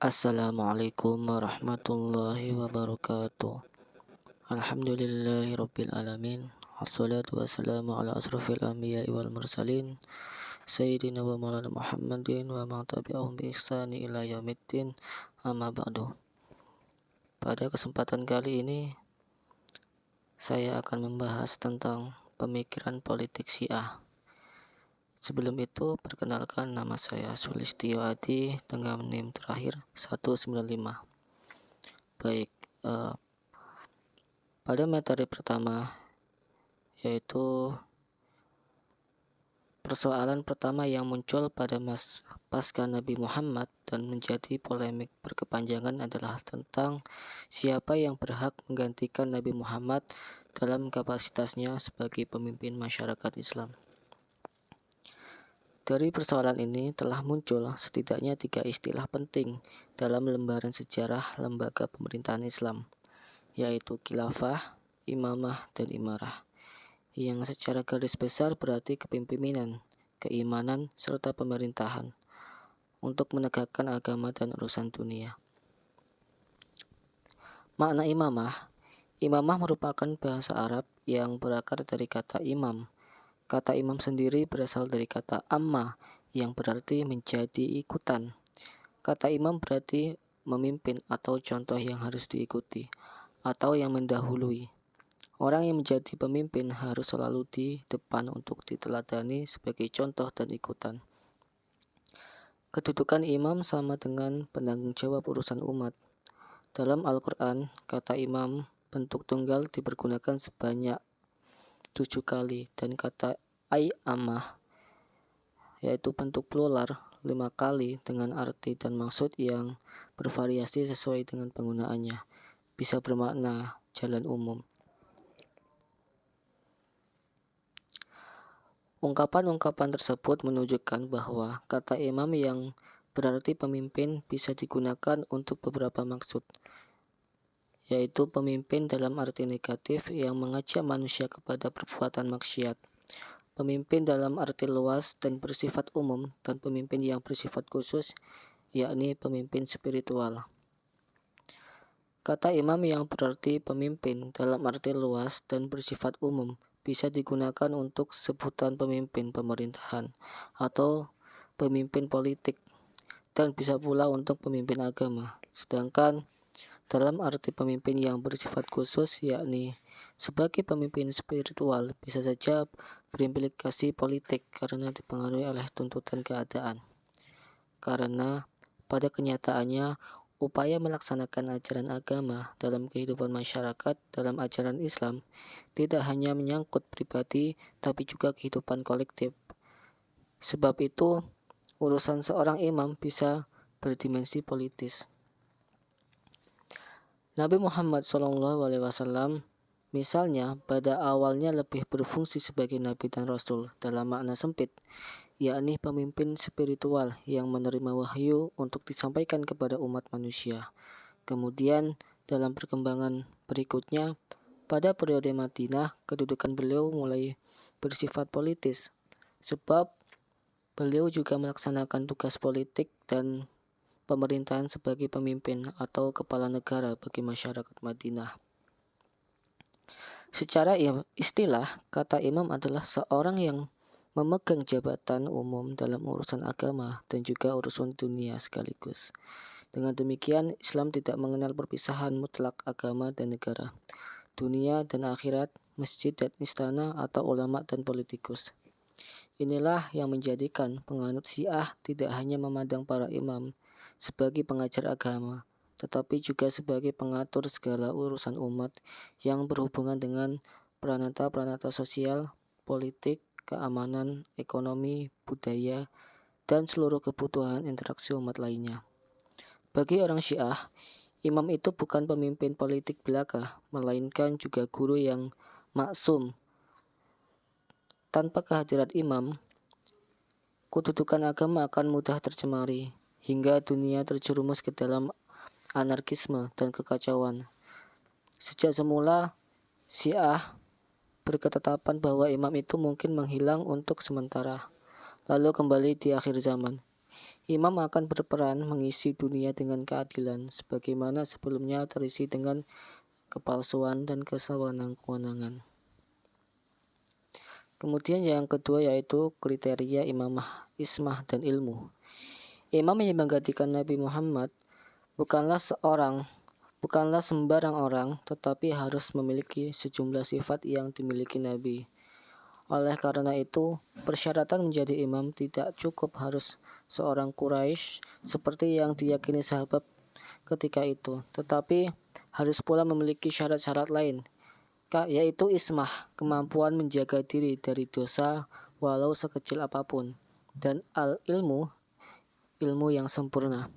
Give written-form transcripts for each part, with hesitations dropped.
Assalamualaikum warahmatullahi wabarakatuh. Alhamdulillahirabbil alamin. Wassalatu wassalamu ala asrofil anbiya'i wal mursalin sayyidina wa maulana Muhammadin wa man tabi'ahum bi ihsani ila yaumiddin. Amma ba'du. Pada kesempatan kali ini saya akan membahas tentang pemikiran politik Syiah. Sebelum itu, perkenalkan, nama saya Sulistio Adi dengan NIM terakhir 195. Baik, pada materi pertama, yaitu persoalan pertama yang muncul pada pasca Nabi Muhammad dan menjadi polemik berkepanjangan adalah tentang siapa yang berhak menggantikan Nabi Muhammad dalam kapasitasnya sebagai pemimpin masyarakat Islam. Dari persoalan ini telah muncul setidaknya 3 istilah penting dalam lembaran sejarah lembaga pemerintahan Islam, yaitu khilafah, imamah, dan imarah, yang secara garis besar berarti kepemimpinan, keimanan, serta pemerintahan untuk menegakkan agama dan urusan dunia. Makna imamah merupakan bahasa Arab yang berakar dari kata imam. Kata imam sendiri berasal dari kata amma yang berarti menjadi ikutan. Kata imam berarti memimpin atau contoh yang harus diikuti atau yang mendahului. Orang yang menjadi pemimpin harus selalu di depan untuk diteladani sebagai contoh dan ikutan. Kedudukan imam sama dengan penanggung jawab urusan umat. Dalam Al-Quran, kata imam bentuk tunggal dipergunakan sebanyak 7 kali dan kata amah yaitu bentuk plural 5 kali dengan arti dan maksud yang bervariasi sesuai dengan penggunaannya. Bisa bermakna jalan umum. Ungkapan-ungkapan tersebut menunjukkan bahwa kata imam yang berarti pemimpin bisa digunakan untuk beberapa maksud, yaitu pemimpin dalam arti negatif yang mengajak manusia kepada perbuatan maksiat, pemimpin dalam arti luas dan bersifat umum, dan pemimpin yang bersifat khusus, yakni pemimpin spiritual. Kata imam yang berarti pemimpin dalam arti luas dan bersifat umum bisa digunakan untuk sebutan pemimpin pemerintahan atau pemimpin politik, dan bisa pula untuk pemimpin agama. Sedangkan dalam arti pemimpin yang bersifat khusus, yakni sebagai pemimpin spiritual, bisa saja berimplikasi politik karena dipengaruhi oleh tuntutan keadaan. Karena pada kenyataannya, upaya melaksanakan ajaran agama dalam kehidupan masyarakat dalam ajaran Islam tidak hanya menyangkut pribadi, tapi juga kehidupan kolektif. Sebab itu, urusan seorang imam bisa berdimensi politis. Nabi Muhammad SAW misalnya pada awalnya lebih berfungsi sebagai nabi dan rasul dalam makna sempit, yakni pemimpin spiritual yang menerima wahyu untuk disampaikan kepada umat manusia. Kemudian dalam perkembangan berikutnya, pada periode Madinah, kedudukan beliau mulai bersifat politis, sebab beliau juga melaksanakan tugas politik dan pemerintahan sebagai pemimpin atau kepala negara bagi masyarakat Madinah. Secara istilah, kata imam adalah seorang yang memegang jabatan umum dalam urusan agama dan juga urusan dunia sekaligus. Dengan demikian, Islam tidak mengenal perpisahan mutlak agama dan negara, dunia dan akhirat, masjid dan istana, atau ulama dan politikus. Inilah yang menjadikan penganut Syiah tidak hanya memandang para imam sebagai pengajar agama, tetapi juga sebagai pengatur segala urusan umat yang berhubungan dengan pranata-pranata sosial, politik, keamanan, ekonomi, budaya, dan seluruh kebutuhan interaksi umat lainnya. Bagi orang Syiah, imam itu bukan pemimpin politik belaka, melainkan juga guru yang maksum. Tanpa kehadiran imam, kedudukan agama akan mudah tercemari, hingga dunia terjerumus ke dalam anarkisme dan kekacauan. Sejak semula, Syiah berketetapan bahwa imam itu mungkin menghilang untuk sementara, lalu kembali di akhir zaman. Imam akan berperan mengisi dunia dengan keadilan, sebagaimana sebelumnya terisi dengan kepalsuan dan kesewenang-wenangan. Kemudian yang kedua yaitu kriteria imamah, ismah, dan ilmu. Imam yang menggantikan Nabi Muhammad bukanlah sembarang orang, tetapi harus memiliki sejumlah sifat yang dimiliki Nabi. Oleh karena itu, persyaratan menjadi imam tidak cukup harus seorang Quraisy seperti yang diyakini sahabat ketika itu, tetapi harus pula memiliki syarat-syarat lain, yaitu ismah, kemampuan menjaga diri dari dosa walau sekecil apapun, dan al-ilmu, ilmu yang sempurna.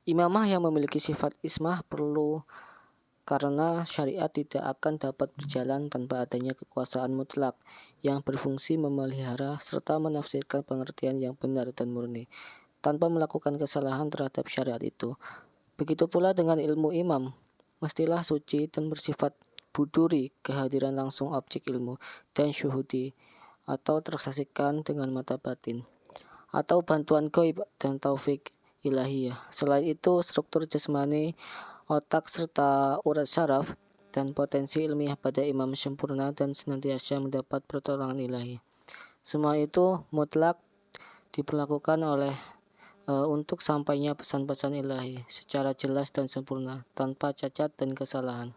Imamah yang memiliki sifat ismah perlu karena syariat tidak akan dapat berjalan tanpa adanya kekuasaan mutlak yang berfungsi memelihara serta menafsirkan pengertian yang benar dan murni, tanpa melakukan kesalahan terhadap syariat itu. Begitu pula dengan ilmu imam, mestilah suci dan bersifat buduri, kehadiran langsung objek ilmu, dan syuhudi, atau tersaksikan dengan mata batin, atau bantuan gaib dan taufik ilahiyah. Selain itu, struktur jasmani, otak, serta urat syaraf dan potensi ilmiah pada imam sempurna dan senantiasa mendapat pertolongan ilahi. Semua itu mutlak diperlakukan untuk sampainya pesan-pesan ilahi secara jelas dan sempurna, tanpa cacat dan kesalahan.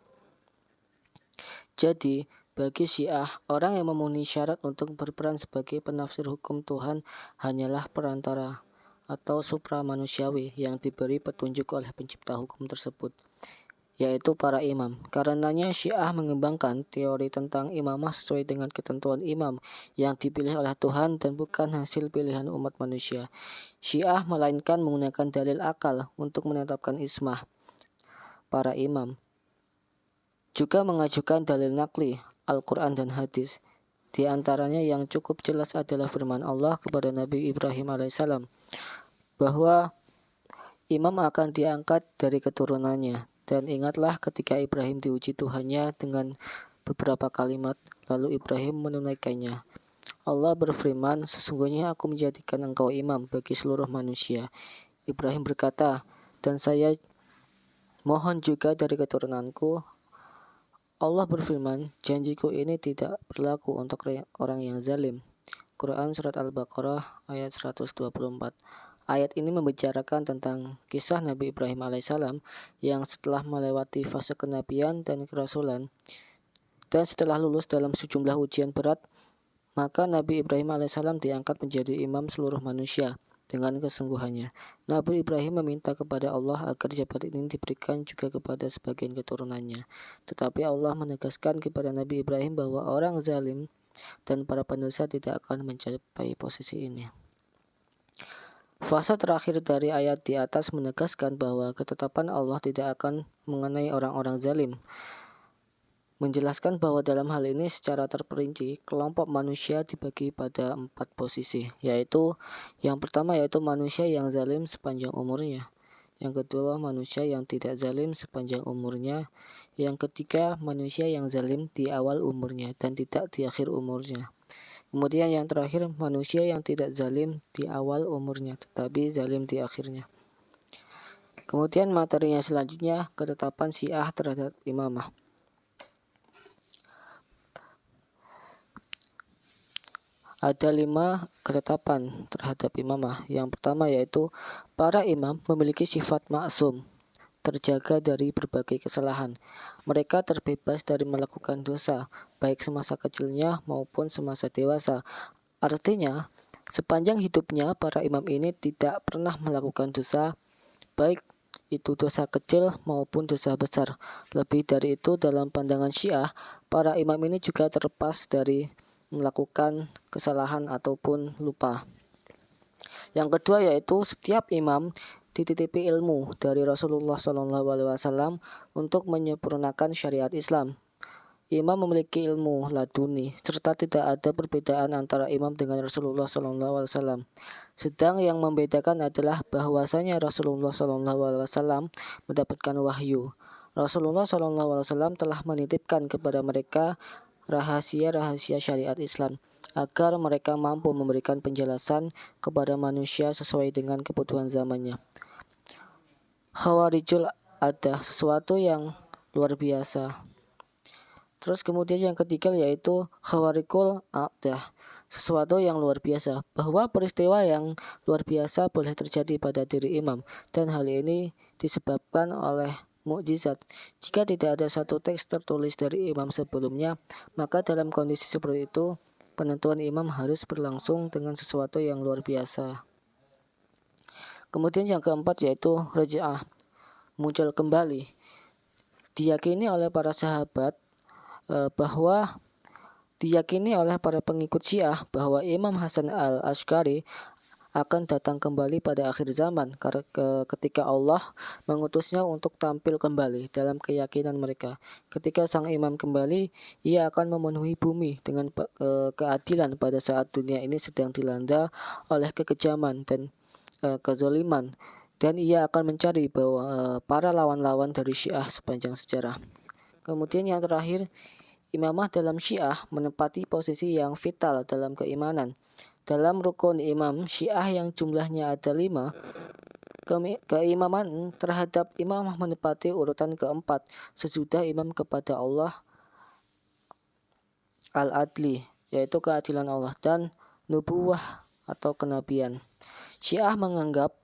Jadi, bagi Syiah, orang yang memenuhi syarat untuk berperan sebagai penafsir hukum Tuhan hanyalah perantara atau supra-manusiawi yang diberi petunjuk oleh pencipta hukum tersebut, yaitu para imam. Karenanya Syiah mengembangkan teori tentang imamah sesuai dengan ketentuan imam yang dipilih oleh Tuhan dan bukan hasil pilihan umat manusia. Syiah melainkan menggunakan dalil akal untuk menetapkan ismah para imam. Juga mengajukan dalil nakli, Al-Quran dan hadis. Di antaranya yang cukup jelas adalah firman Allah kepada Nabi Ibrahim alaihissalam, bahwa imam akan diangkat dari keturunannya. Dan ingatlah ketika Ibrahim diuji Tuhannya dengan beberapa kalimat, lalu Ibrahim menunaikannya. Allah berfirman, sesungguhnya aku menjadikan engkau imam bagi seluruh manusia. Ibrahim berkata, dan saya mohon juga dari keturunanku. Allah berfirman, janjiku ini tidak berlaku untuk orang yang zalim. Quran Surat Al-Baqarah ayat 124. Ayat ini membicarakan tentang kisah Nabi Ibrahim alaihissalam yang setelah melewati fase kenabian dan kerasulan dan setelah lulus dalam sejumlah ujian berat, maka Nabi Ibrahim alaihissalam diangkat menjadi imam seluruh manusia dengan kesungguhannya. Nabi Ibrahim meminta kepada Allah agar jabatan ini diberikan juga kepada sebagian keturunannya. Tetapi Allah menegaskan kepada Nabi Ibrahim bahwa orang zalim dan para pendosa tidak akan mencapai posisi ini. Fase terakhir dari ayat di atas menegaskan bahwa ketetapan Allah tidak akan mengenai orang-orang zalim. Menjelaskan bahwa dalam hal ini secara terperinci, kelompok manusia dibagi pada 4 posisi, yaitu yang pertama yaitu manusia yang zalim sepanjang umurnya. Yang kedua, manusia yang tidak zalim sepanjang umurnya. Yang ketiga, manusia yang zalim di awal umurnya dan tidak di akhir umurnya. Kemudian yang terakhir, manusia yang tidak zalim di awal umurnya, tetapi zalim di akhirnya. Kemudian materinya selanjutnya, ketetapan Syiah terhadap imamah. Ada 5 ketetapan terhadap imamah. Yang pertama yaitu, para imam memiliki sifat maksum, terjaga dari berbagai kesalahan. Mereka terbebas dari melakukan dosa, baik semasa kecilnya maupun semasa dewasa. Artinya, sepanjang hidupnya para imam ini tidak pernah melakukan dosa, baik itu dosa kecil maupun dosa besar. Lebih dari itu, dalam pandangan Syiah, para imam ini juga terlepas dari melakukan kesalahan ataupun lupa. Yang kedua yaitu setiap imam dititipi ilmu dari Rasulullah SAW untuk menyempurnakan syariat Islam. Imam memiliki ilmu laduni serta tidak ada perbedaan antara imam dengan Rasulullah SAW. Sedang yang membedakan adalah bahwasanya Rasulullah SAW mendapatkan wahyu. Rasulullah SAW telah menitipkan kepada mereka rahasia-rahasia syariat Islam agar mereka mampu memberikan penjelasan kepada manusia sesuai dengan kebutuhan zamannya. Khawarijul ada sesuatu yang luar biasa. Terus kemudian yang ketiga yaitu khawarikul adah, sesuatu yang luar biasa, bahwa peristiwa yang luar biasa boleh terjadi pada diri imam, dan hal ini disebabkan oleh mukjizat. Jika tidak ada satu teks tertulis dari imam sebelumnya, maka dalam kondisi seperti itu penentuan imam harus berlangsung dengan sesuatu yang luar biasa. Kemudian yang keempat yaitu raja'ah, muncul kembali. Diyakini oleh para sahabat bahwa diyakini oleh para pengikut Syiah bahwa Imam Hasan al-Asy'ari akan datang kembali pada akhir zaman ketika Allah mengutusnya untuk tampil kembali. Dalam keyakinan mereka, ketika sang imam kembali, ia akan memenuhi bumi dengan keadilan pada saat dunia ini sedang dilanda oleh kekejaman dan kezaliman, dan ia akan mencari bahwa para lawan-lawan dari Syiah sepanjang sejarah. Kemudian yang terakhir, imamah dalam Syiah menempati posisi yang vital dalam keimanan. Dalam rukun imam Syiah yang jumlahnya ada 5, keimaman terhadap imamah menempati urutan keempat sesudah imam kepada Allah al-adli, yaitu keadilan Allah, dan nubuwah atau kenabian. Syiah menganggap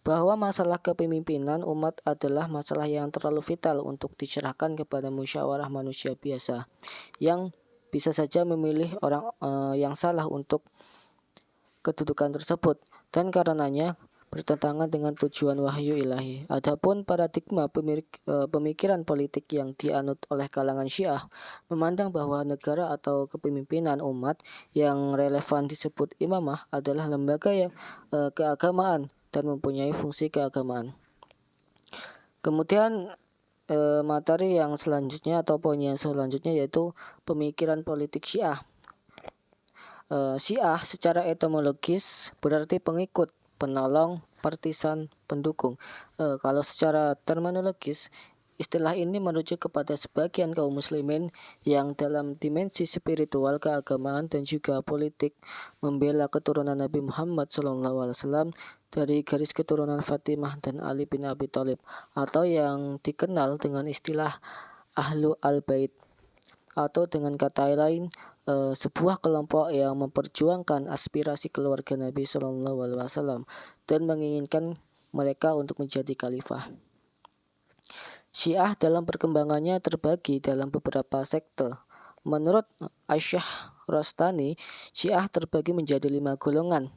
bahwa masalah kepemimpinan umat adalah masalah yang terlalu vital untuk diserahkan kepada musyawarah manusia biasa yang bisa saja memilih orang yang salah untuk kedudukan tersebut, dan karenanya bertentangan dengan tujuan wahyu ilahi. Adapun paradigma pemikiran politik yang dianut oleh kalangan Syiah memandang bahwa negara atau kepemimpinan umat yang relevan disebut imamah adalah lembaga yang keagamaan dan mempunyai fungsi keagamaan. Kemudian materi yang selanjutnya atau poin yang selanjutnya yaitu pemikiran politik Syiah. Syiah secara etimologis berarti pengikut, penolong, partisan, pendukung. Kalau secara terminologis, istilah ini merujuk kepada sebagian kaum muslimin yang dalam dimensi spiritual, keagamaan, dan juga politik membela keturunan Nabi Muhammad SAW dari garis keturunan Fatimah dan Ali bin Abi Thalib, atau yang dikenal dengan istilah Ahlu al-Bait, atau dengan kata lain sebuah kelompok yang memperjuangkan aspirasi keluarga Nabi SAW dan menginginkan mereka untuk menjadi khalifah. Syiah dalam perkembangannya terbagi dalam beberapa sekte. Menurut Asy-Syahrastani, Syiah terbagi menjadi 5 golongan,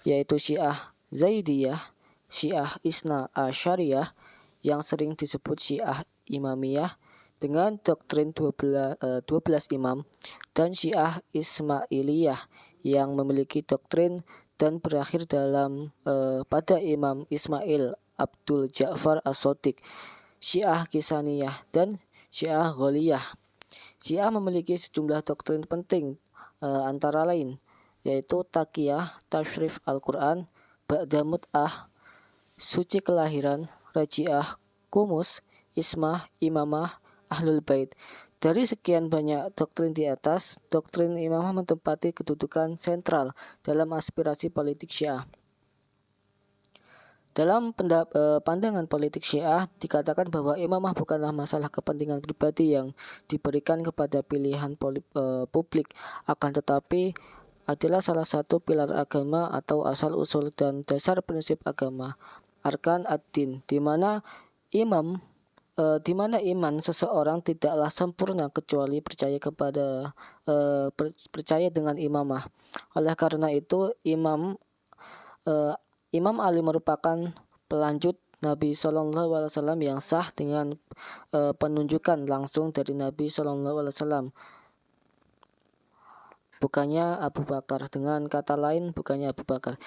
yaitu Syiah Zaidiyah, Syiah Isna Asyariyah yang sering disebut Syiah Imamiyah dengan doktrin 12 imam, dan Syiah Ismailiyah yang memiliki doktrin dan berakhir pada Imam Ismail Abdul Ja'far As-Shadiq. Syiah Kisaniyah dan Syiah Ghaliyah. Syiah memiliki sejumlah doktrin penting antara lain yaitu taqiyah, tasyrif Al-Quran, ba'da mut'ah, suci kelahiran, raji'ah, kumus, ismah, imamah, ahlul bait. Dari sekian banyak doktrin di atas, doktrin imamah menempati kedudukan sentral dalam aspirasi politik Syiah. Dalam pandangan politik Syiah dikatakan bahwa imamah bukanlah masalah kepentingan pribadi yang diberikan kepada pilihan publik, akan tetapi adalah salah satu pilar agama atau asal-usul dan dasar prinsip agama, arkan ad-din, di mana iman seseorang tidaklah sempurna kecuali percaya dengan imamah. Oleh karena itu Imam Ali merupakan pelanjut Nabi SAW yang sah dengan penunjukan langsung dari Nabi SAW, bukannya Abu Bakar. Dengan kata lain, bukannya Abu Bakar.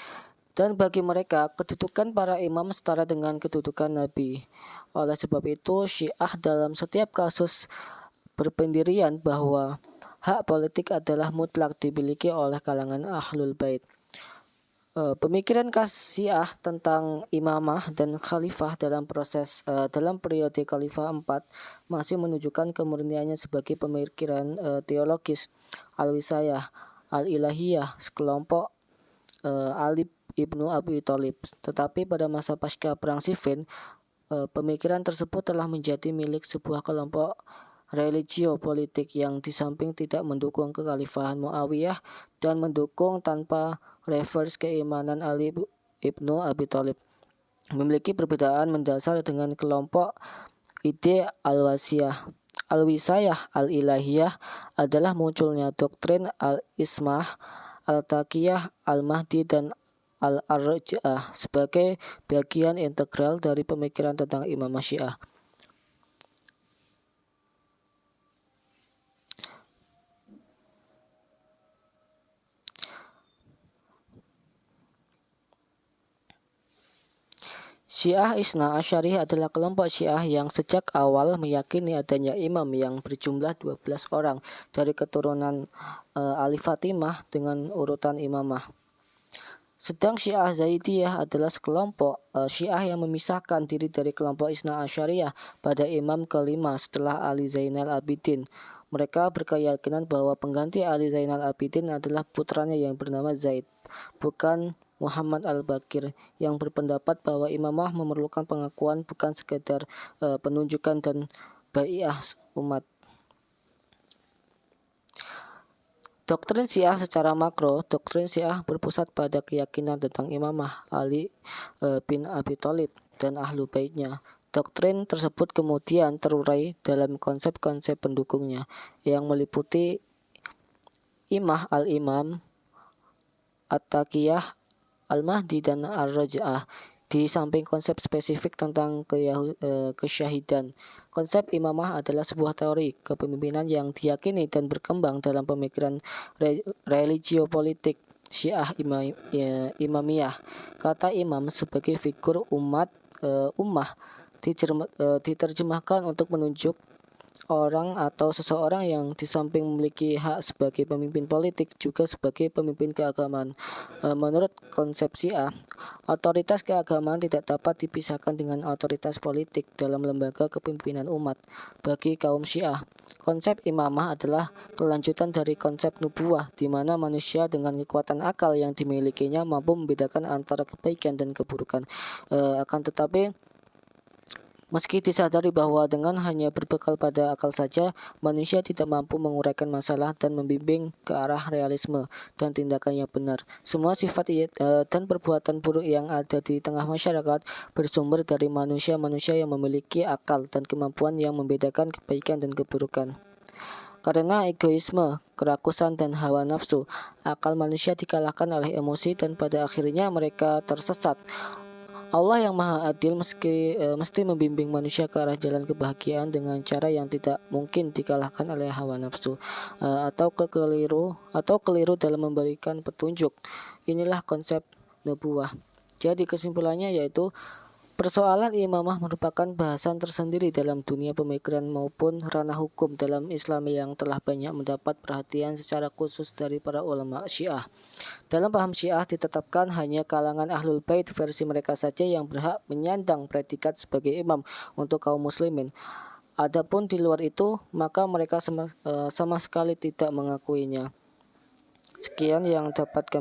Dan bagi mereka, kedudukan para imam setara dengan kedudukan Nabi. Oleh sebab itu, Syiah dalam setiap kasus berpendirian bahwa hak politik adalah mutlak dimiliki oleh kalangan Ahlul Bait. Pemikiran Syiah tentang imamah dan khalifah dalam periode Khalifah 4 masih menunjukkan kemurniannya sebagai pemikiran teologis al-wisayah al-ilahiyah sekelompok Ali ibnu Abi Thalib. Tetapi pada masa pasca perang Siffin, pemikiran tersebut telah menjadi milik sebuah kelompok religio politik yang di samping tidak mendukung kekhalifahan Muawiyah dan mendukung tanpa reverse keimanan Ali ibnu Abi Thalib, memiliki perbedaan mendasar dengan kelompok ide al-wisayah al-ilahiyah adalah munculnya doktrin al-ismah, al-taqiyah, al-mahdi, dan al-arja'ah sebagai bagian integral dari pemikiran tentang Imam Syiah. Syiah Isna Asyariyah adalah kelompok Syiah yang sejak awal meyakini adanya imam yang berjumlah 12 orang dari keturunan Ali Fatimah dengan urutan imamah. Sedang Syiah Zaidiyah adalah sekelompok Syiah yang memisahkan diri dari kelompok Isna Asyariyah pada imam kelima setelah Ali Zainal Abidin. Mereka berkeyakinan bahwa pengganti Ali Zainal Abidin adalah putranya yang bernama Zaid, bukan Muhammad al-Baqir, yang berpendapat bahwa imamah memerlukan pengakuan bukan sekedar penunjukan dan bai'ah umat. Doktrin Syiah secara makro, doktrin Syiah berpusat pada keyakinan tentang imamah Ali bin Abi Thalib dan ahlu baitnya. Doktrin tersebut kemudian terurai dalam konsep-konsep pendukungnya yang meliputi imah al-imam, at-taqiyah, al-mahdi, dan ar-raj'ah. Di samping konsep spesifik tentang kesyahidan, konsep imamah adalah sebuah teori kepemimpinan yang diyakini dan berkembang dalam pemikiran religio politik Syiah Imamiyah. Kata imam sebagai figur ummah diterjemahkan untuk menunjuk orang atau seseorang yang di samping memiliki hak sebagai pemimpin politik juga sebagai pemimpin keagamaan. Menurut konsep Syiah, otoritas keagamaan tidak dapat dipisahkan dengan otoritas politik dalam lembaga kepemimpinan umat. Bagi kaum Syiah, konsep imamah adalah kelanjutan dari konsep nubuwah, di mana manusia dengan kekuatan akal yang dimilikinya mampu membedakan antara kebaikan dan keburukan. Akan tetapi, meski disadari bahwa dengan hanya berbekal pada akal saja, manusia tidak mampu menguraikan masalah dan membimbing ke arah realisme dan tindakan yang benar. Semua sifat dan perbuatan buruk yang ada di tengah masyarakat bersumber dari manusia-manusia yang memiliki akal dan kemampuan yang membedakan kebaikan dan keburukan. Karena egoisme, kerakusan, dan hawa nafsu, akal manusia dikalahkan oleh emosi dan pada akhirnya mereka tersesat. Allah yang Maha Adil mesti membimbing manusia ke arah jalan kebahagiaan dengan cara yang tidak mungkin dikalahkan oleh hawa nafsu atau keliru dalam memberikan petunjuk. Inilah konsep nubuwah. Jadi kesimpulannya yaitu persoalan imamah merupakan bahasan tersendiri dalam dunia pemikiran maupun ranah hukum dalam Islam yang telah banyak mendapat perhatian secara khusus dari para ulama Syiah. Dalam paham Syiah ditetapkan hanya kalangan Ahlul Bait versi mereka saja yang berhak menyandang predikat sebagai imam untuk kaum muslimin. Adapun di luar itu, maka mereka sama sekali tidak mengakuinya. Sekian yang dapat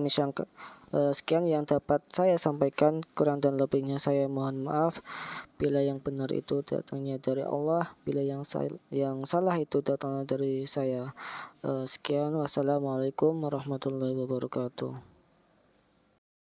saya sampaikan, kurang dan lebihnya saya mohon maaf. Bila yang benar itu datangnya dari Allah, bila yang salah itu datangnya dari saya. Sekian, wassalamualaikum warahmatullahi wabarakatuh.